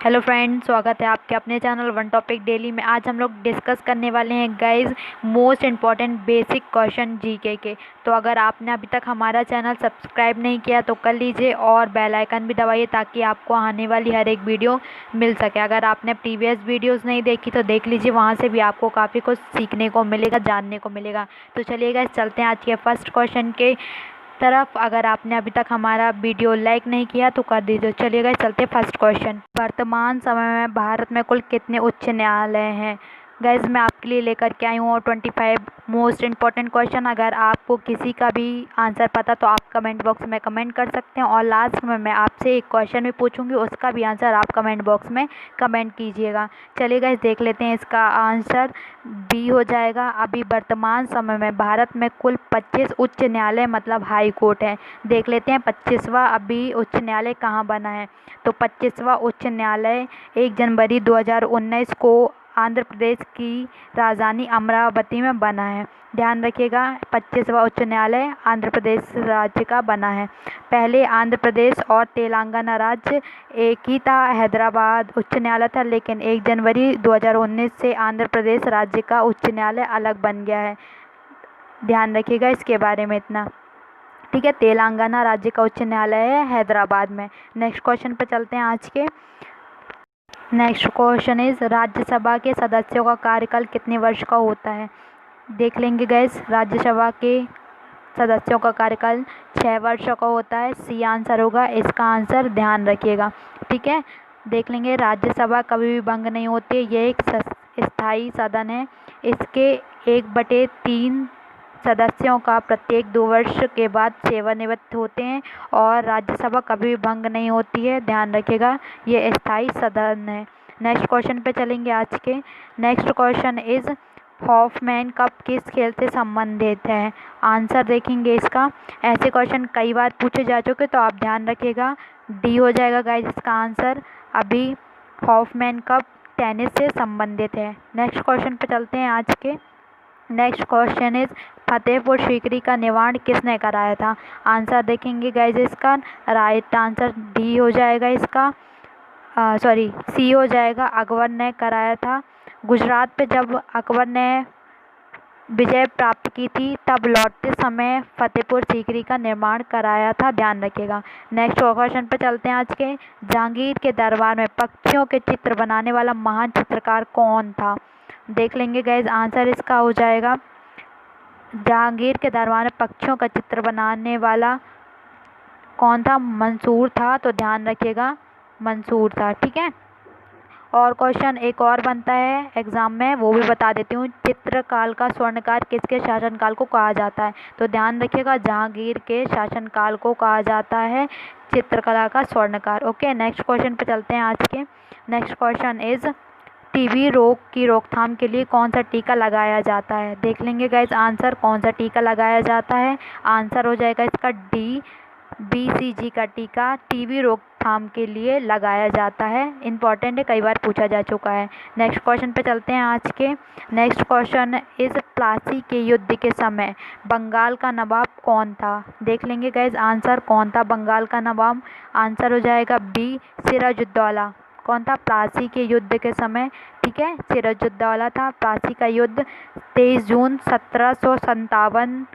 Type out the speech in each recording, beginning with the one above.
Hello friends, स्वागत है आपके अपने चैनल वन टॉपिक डेली में। आज हम लोग डिस्कस करने वाले हैं guys most important basic question GK के। तो अगर आपने अभी तक हमारा चैनल सब्सक्राइब नहीं किया तो कर लीजिए और बेल आइकन भी दबाइए ताकि आपको आने वाली हर एक वीडियो मिल सके। अगर आपने प्रीवियस वीडियोज़ नहीं देखी तो देख लीजिए, वहाँ से भी आपको काफ़ी कुछ सीखने को मिलेगा, जानने को मिलेगा। तो चलिए गाइस, चलते हैं आज के फर्स्ट क्वेश्चन के तरफ। अगर आपने अभी तक हमारा वीडियो लाइक नहीं किया तो कर दीजिए। चलिएगा, चलते फर्स्ट क्वेश्चन। वर्तमान समय में भारत में कुल कितने उच्च न्यायालय हैं? गाइज, मैं आपके लिए लेकर के आई हूँ 25 मोस्ट इम्पॉर्टेंट क्वेश्चन। अगर आपको किसी का भी आंसर पता तो आप कमेंट बॉक्स में कमेंट कर सकते हैं, और लास्ट में मैं आपसे एक क्वेश्चन भी पूछूंगी, उसका भी आंसर आप कमेंट बॉक्स में कमेंट कीजिएगा। चलिए गाइज, देख लेते हैं। इसका आंसर बी हो जाएगा। अभी वर्तमान समय में भारत में कुल 25 उच्च न्यायालय मतलब हाई कोर्ट है। देख लेते हैं 25वां अभी उच्च न्यायालय कहाँ बना है। तो 25वां उच्च न्यायालय 1 जनवरी 2019 को आंध्र प्रदेश की राजधानी अमरावती में बना है। ध्यान रखिएगा, 25वां उच्च न्यायालय आंध्र प्रदेश राज्य का बना है। पहले आंध्र प्रदेश और तेलंगाना राज्य एक ही था। हैदराबाद उच्च न्यायालय था, लेकिन 1 जनवरी 2019 से आंध्र प्रदेश राज्य का उच्च न्यायालय अलग बन गया है। ध्यान रखिएगा इसके बारे में इतना, ठीक है। तेलंगाना राज्य का उच्च न्यायालय है हैदराबाद में। नेक्स्ट क्वेश्चन पे चलते हैं आज के। नेक्स्ट क्वेश्चन इज, राज्यसभा के सदस्यों का कार्यकाल कितने वर्ष का होता है? देख लेंगे गैस, राज्यसभा के सदस्यों का कार्यकाल 6 वर्ष का होता है। सी आंसर होगा इसका आंसर, ध्यान रखिएगा, ठीक है। देख लेंगे, राज्यसभा कभी भी भंग नहीं होती है, ये एक स्थायी सदन है। इसके 1/3 सदस्यों का प्रत्येक 2 वर्ष के बाद सेवानिवृत्त होते हैं, और राज्यसभा कभी भी भंग नहीं होती है, ध्यान रखिएगा, ये स्थायी सदन है। नेक्स्ट क्वेश्चन पे चलेंगे आज के। Next question is, Hopman Cup किस खेल से संबंधित है? आंसर देखेंगे इसका। ऐसे क्वेश्चन कई बार पूछे जा चुके, तो आप ध्यान रखिएगा, डी हो जाएगा गाइस इसका आंसर। अभी हॉफमैन कप टेनिस से संबंधित है। नेक्स्ट क्वेश्चन पे चलते हैं आज के। Next question is, Fatehpur Sikri का निर्माण किसने कराया था? आंसर देखेंगे गाइज इसका। राइट आंसर डी हो जाएगा इसका, सॉरी सी हो जाएगा, अकबर ने कराया था। गुजरात पे जब अकबर ने विजय प्राप्त की थी तब लौटते समय फतेहपुर सीकरी का निर्माण कराया था, ध्यान रखिएगा। नेक्स्ट क्वेश्चन पे चलते हैं आज के। जहांगीर के दरबार में पक्षियों के चित्र बनाने वाला महान चित्रकार कौन था? देख लेंगे गाइज, आंसर इसका हो जाएगा, जहांगीर के दरबार में पक्षियों का चित्र बनाने वाला कौन था? मंसूर था। तो ध्यान रखिएगा, मंसूर था, ठीक है। और क्वेश्चन एक और बनता है एग्जाम में, वो भी बता देती हूँ। चित्रकाल का स्वर्णकाल किसके शासनकाल को कहा जाता है? तो ध्यान रखिएगा, जहांगीर के शासनकाल को कहा जाता है चित्रकला का स्वर्णकाल। ओके, नेक्स्ट क्वेश्चन पे चलते हैं आज के। नेक्स्ट क्वेश्चन इज, टीबी रोग की रोकथाम के लिए कौन सा टीका लगाया जाता है? देख लेंगे गाइस आंसर, कौन सा टीका लगाया जाता है। आंसर हो जाएगा इसका डी, BCG का टीका टीबी रोकथाम के लिए लगाया जाता है। इंपॉर्टेंट है, कई बार पूछा जा चुका है। नेक्स्ट क्वेश्चन पे चलते हैं आज के। नेक्स्ट क्वेश्चन इज, प्लासी के युद्ध के समय बंगाल का नवाब कौन था? देख लेंगे गाइस आंसर, कौन था बंगाल का नवाब? आंसर हो जाएगा बी, सिराजुद्दौला। कौन था प्लासी के युद्ध के समय? ठीक है, सिराजुद्दौला था। प्लासी का युद्ध 23 जून 1757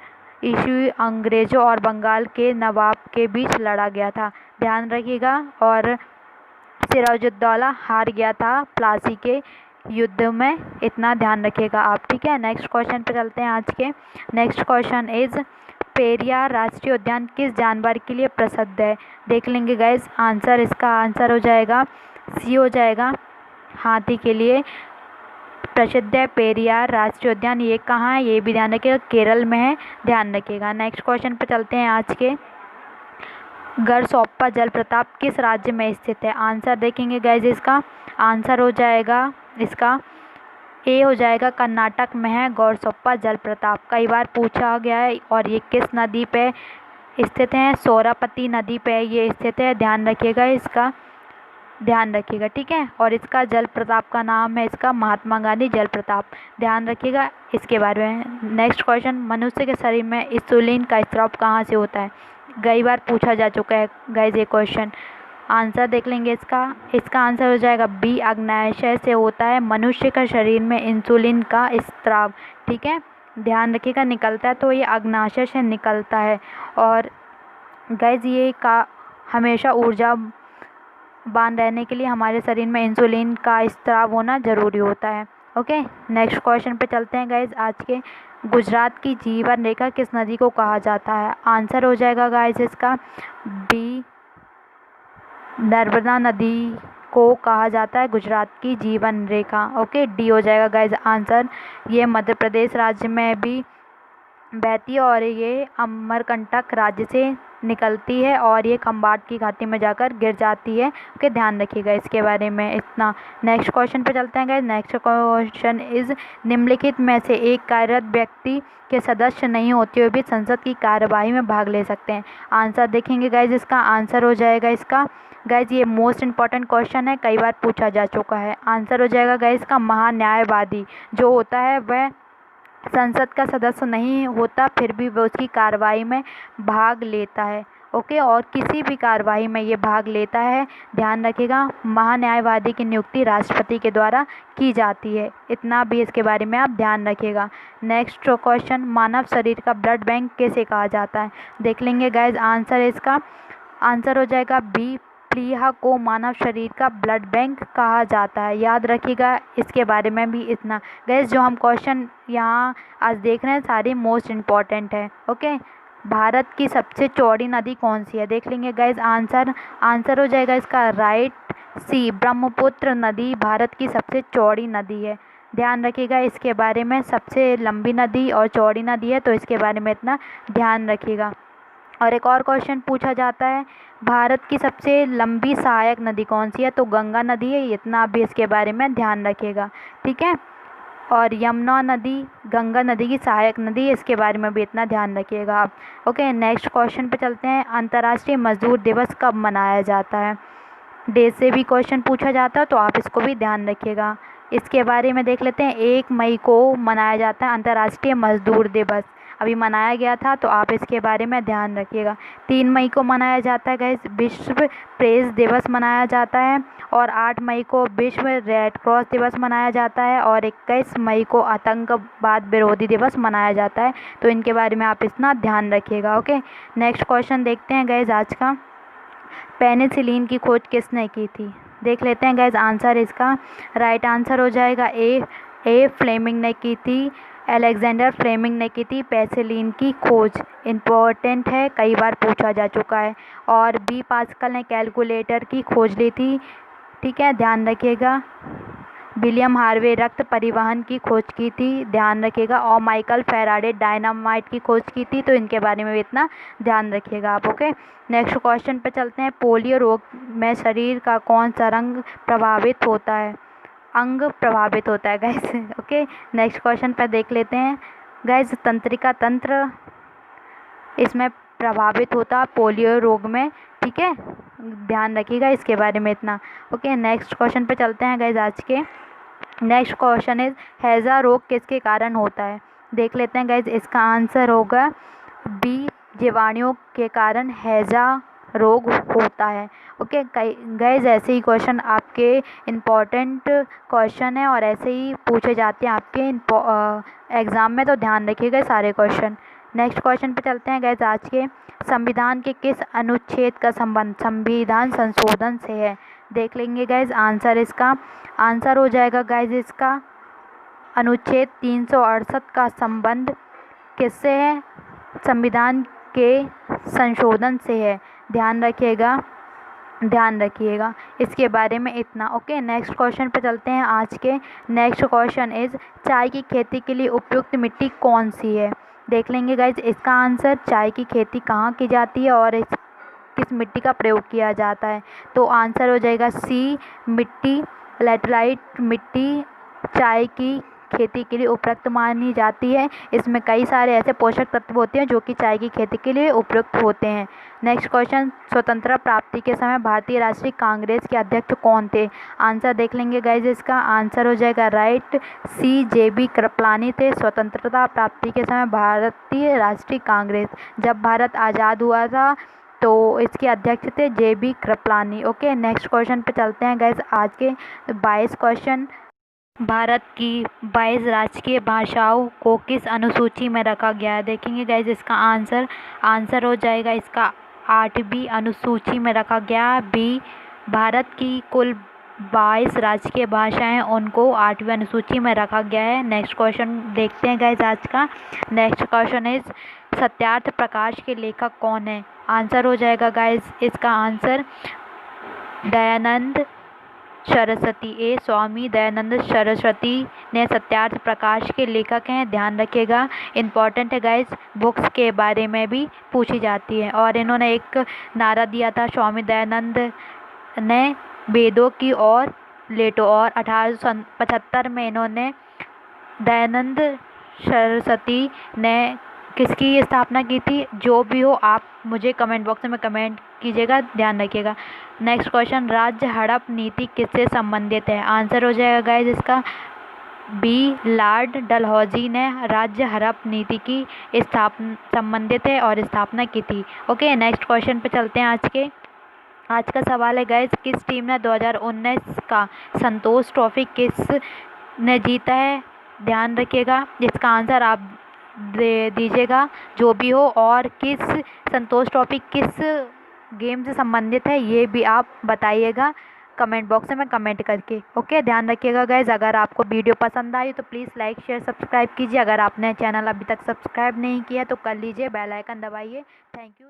ईस्वी अंग्रेजों और बंगाल के नवाब के बीच लड़ा गया था, ध्यान रखिएगा। और सिराजुद्दौला हार गया था प्लासी के युद्ध में, इतना ध्यान रखिएगा आप, ठीक है। नेक्स्ट क्वेश्चन पे चलते हैं आज के। नेक्स्ट क्वेश्चन इज, पेरियार राष्ट्रीय उद्यान किस जानवर के लिए प्रसिद्ध है? देख लेंगे गाइस आंसर, इसका आंसर हो जाएगा सी हो जाएगा, हाथी के लिए प्रसिद्ध है पेरियार राष्ट्रीय उद्यान। ये कहाँ है ये भी ध्यान रखिएगा, केरल में है, ध्यान रखिएगा। नेक्स्ट क्वेश्चन पे चलते हैं आज के। गरसोप्पा जलप्रपात किस राज्य में स्थित है? आंसर देखेंगे गाइस इसका। आंसर हो जाएगा इसका ए हो जाएगा, कर्नाटक में है गरसोप्पा जलप्रपात, कई बार पूछा गया है। और ये किस नदी पे स्थित है? सोरापती नदी पे ये स्थित है, ध्यान रखिएगा इसका, ध्यान रखिएगा, ठीक है। और इसका जलप्रपात का नाम है इसका महात्मा गांधी जलप्रपात, ध्यान रखिएगा इसके बारे में। नेक्स्ट क्वेश्चन, मनुष्य के शरीर में इंसुलिन का स्राव कहाँ से होता है? कई बार पूछा जा चुका है गाइस ये क्वेश्चन। आंसर देख लेंगे इसका। इसका आंसर हो जाएगा बी, अग्नाशय से होता है। मनुष्य का शरीर में इंसुलिन का स्त्राव, ठीक है, ध्यान रखिएगा, निकलता है तो ये अग्नाशय से निकलता है। और गाइज ये का हमेशा ऊर्जा बांध रहने के लिए हमारे शरीर में इंसुलिन का स्त्राव होना ज़रूरी होता है। ओके, नेक्स्ट क्वेश्चन पे चलते हैं गाइज आज के। गुजरात की जीवन रेखा किस नदी को कहा जाता है? आंसर हो जाएगा गाइज इसका बी, नर्मदा नदी को कहा जाता है गुजरात की जीवन रेखा। ओके, डी हो जाएगा गाइज आंसर। ये मध्य प्रदेश राज्य में भी बहती है और ये अमरकंटक राज्य से निकलती है और ये खम्बाट की घाटी में जाकर गिर जाती है। ओके, ध्यान रखिएगा इसके बारे में इतना। नेक्स्ट क्वेश्चन पे चलते हैं गाइज। नेक्स्ट क्वेश्चन इज़ निम्नलिखित में से एक कार्यरत व्यक्ति के सदस्य नहीं होते हुए भी संसद की कार्यवाही में भाग ले सकते हैं? आंसर देखेंगे गाइज। इसका आंसर हो जाएगा इसका गाइज, ये मोस्ट इंपॉर्टेंट क्वेश्चन है, कई बार पूछा जा चुका है। आंसर हो जाएगा गाइज इसका महान्यायवादी जो होता है वह संसद का सदस्य नहीं होता फिर भी वह उसकी कार्रवाई में भाग लेता है। ओके, और किसी भी कार्रवाई में ये भाग लेता है। ध्यान रखिएगा, महान्यायवादी की नियुक्ति राष्ट्रपति के द्वारा की जाती है। इतना भी इसके बारे में आप ध्यान रखिएगा। नेक्स्ट क्वेश्चन, मानव शरीर का ब्लड बैंक किसे कहा जाता है? देख लेंगे गाइज आंसर इसका। आंसर हो जाएगा बी, प्लीहा को मानव शरीर का ब्लड बैंक कहा जाता है। याद रखिएगा इसके बारे में भी इतना। गैस जो हम क्वेश्चन यहाँ आज देख रहे हैं सारी मोस्ट इम्पॉर्टेंट है। ओके, भारत की सबसे चौड़ी नदी कौन सी है? देख लेंगे गैस आंसर। आंसर हो जाएगा इसका राइट सी, ब्रह्मपुत्र नदी भारत की सबसे चौड़ी नदी है। ध्यान रखिएगा इसके बारे में, सबसे लंबी नदी और चौड़ी नदी है तो इसके बारे में इतना ध्यान रखिएगा। और एक और क्वेश्चन पूछा जाता है, भारत की सबसे लंबी सहायक नदी कौन सी है? तो गंगा नदी है। इतना भी इसके बारे में ध्यान रखिएगा, ठीक है। और यमुना नदी गंगा नदी की सहायक नदी है, इसके बारे में भी इतना ध्यान रखिएगा आप। ओके, नेक्स्ट क्वेश्चन पे चलते हैं। अंतर्राष्ट्रीय मजदूर दिवस कब मनाया जाता है? डे से भी क्वेश्चन पूछा जाता है तो आप इसको भी ध्यान रखिएगा। इसके बारे में देख लेते हैं। 1 मई को मनाया जाता है अंतर्राष्ट्रीय मजदूर दिवस, अभी मनाया गया था तो आप इसके बारे में ध्यान रखिएगा। 3 मई को मनाया जाता है गाइस विश्व प्रेस दिवस मनाया जाता है। और 8 मई को विश्व रेड क्रॉस दिवस मनाया जाता है। और 21 मई को आतंकवाद विरोधी दिवस मनाया जाता है। तो इनके बारे में आप इतना ध्यान रखिएगा। ओके, नेक्स्ट क्वेश्चन देखते हैं गाइस आज का। पेनिसिलिन की खोज किसने की थी? देख लेते हैं गाइस आंसर इसका। राइट आंसर हो जाएगा ए फ्लेमिंग ने की थी, अलेक्जेंडर फ्लेमिंग ने की थी पेनिसिलिन की खोज। इम्पोर्टेंट है, कई बार पूछा जा चुका है। और बी पास्कल ने कैलकुलेटर की खोज ली थी, ठीक है, ध्यान रखिएगा। विलियम हार्वे रक्त परिवहन की खोज की थी, ध्यान रखिएगा। और माइकल फेराडे डायनामाइट की खोज की थी। तो इनके बारे में भी इतना ध्यान रखिएगा आप। ओके, नेक्स्ट क्वेश्चन पे चलते हैं। पोलियो रोग में शरीर का कौन सा रंग प्रभावित होता है? अंग प्रभावित होता है गैस। ओके, नेक्स्ट क्वेश्चन पे देख लेते हैं गैस। तंत्रिका तंत्र इसमें प्रभावित होता पोलियो रोग में, ठीक है, ध्यान रखिएगा इसके बारे में इतना। ओके, नेक्स्ट क्वेश्चन पे चलते हैं गैस आज के। नेक्स्ट क्वेश्चन इज हैजा रोग किसके कारण होता है? देख लेते हैं गैस, इसका आंसर होगा बी, जीवाणुओं के कारण हैजा रोग होता है। ओके गैस, ऐसे ही क्वेश्चन आपके इम्पॉर्टेंट क्वेश्चन है और ऐसे ही पूछे जाते हैं आपके एग्ज़ाम में, तो ध्यान रखिएगा सारे क्वेश्चन। नेक्स्ट क्वेश्चन पे चलते हैं गैस आज के। संविधान के किस अनुच्छेद का संबंध संविधान संशोधन से है? देख लेंगे गैस आंसर इसका। आंसर हो जाएगा गैस इसका अनुच्छेद 368 का संबंध किससे है? संविधान के संशोधन से है। ध्यान रखिएगा इसके बारे में इतना। ओके, नेक्स्ट क्वेश्चन पे चलते हैं आज के। नेक्स्ट क्वेश्चन इज़ चाय की खेती के लिए उपयुक्त मिट्टी कौन सी है? देख लेंगे गाइज इसका आंसर। चाय की खेती कहाँ की जाती है और किस मिट्टी का प्रयोग किया जाता है? तो आंसर हो जाएगा सी, मिट्टी लैटेराइट मिट्टी चाय की खेती के लिए उपयुक्त मानी जाती है। इसमें कई सारे ऐसे पोषक तत्व होते हैं जो कि चाय की खेती के लिए उपयुक्त होते हैं। नेक्स्ट क्वेश्चन, स्वतंत्रता प्राप्ति के समय भारतीय राष्ट्रीय कांग्रेस के अध्यक्ष कौन थे? आंसर देख लेंगे गाइज इसका। आंसर हो जाएगा राइट सी, JB कृपलानी थे स्वतंत्रता प्राप्ति के समय भारतीय राष्ट्रीय कांग्रेस। जब भारत आज़ाद हुआ था तो इसके अध्यक्ष थे JB Kripalani. Okay, next question पे चलते हैं गाइज। आज के 22 क्वेश्चन। भारत की 22 राजकीय भाषाओं को किस अनुसूची में रखा गया है? देखेंगे गाइज इसका आंसर हो जाएगा इसका 8वीं अनुसूची में रखा गया। बी, भारत की कुल 22 राजकीय भाषाएं उनको 8वीं अनुसूची में रखा गया है। नेक्स्ट क्वेश्चन देखते हैं गाइज आज का। Next question is Satyarth Prakash के लेखक कौन है? आंसर हो जाएगा गाइज इसका आंसर दयानंद सरस्वती। ए, स्वामी दयानंद सरस्वती ने सत्यार्थ प्रकाश के लेखक हैं, ध्यान रखिएगा। इम्पॉर्टेंट है गाइज, बुक्स के बारे में भी पूछी जाती है। और इन्होंने एक नारा दिया था स्वामी दयानंद ने, वेदों की ओर लेटो। और 1875 में इन्होंने दयानंद सरस्वती ने किसकी स्थापना की थी? जो भी हो आप मुझे कमेंट बॉक्स में कमेंट कीजिएगा, ध्यान रखिएगा। नेक्स्ट क्वेश्चन, राज्य हड़प नीति किससे संबंधित है? आंसर हो जाएगा गाइज इसका बी, लॉर्ड डलहौजी ने राज्य हड़प नीति की स्थापना संबंधित है और स्थापना की थी। ओके, नेक्स्ट क्वेश्चन पे चलते हैं। आज का सवाल है गाइज, किस टीम ने 2019 का संतोष ट्रॉफी किस ने जीता है? ध्यान रखिएगा, इसका आंसर आप दे दीजिएगा जो भी हो। और किस संतोष ट्रॉफी किस गेम से संबंधित है ये भी आप बताइएगा कमेंट बॉक्स में कमेंट करके। ओके, ध्यान रखिएगा गाइज। अगर आपको वीडियो पसंद आई तो प्लीज़ लाइक शेयर सब्सक्राइब कीजिए। अगर आपने चैनल अभी तक सब्सक्राइब नहीं किया तो कर लीजिए, बेल आइकन दबाइए। Thank you.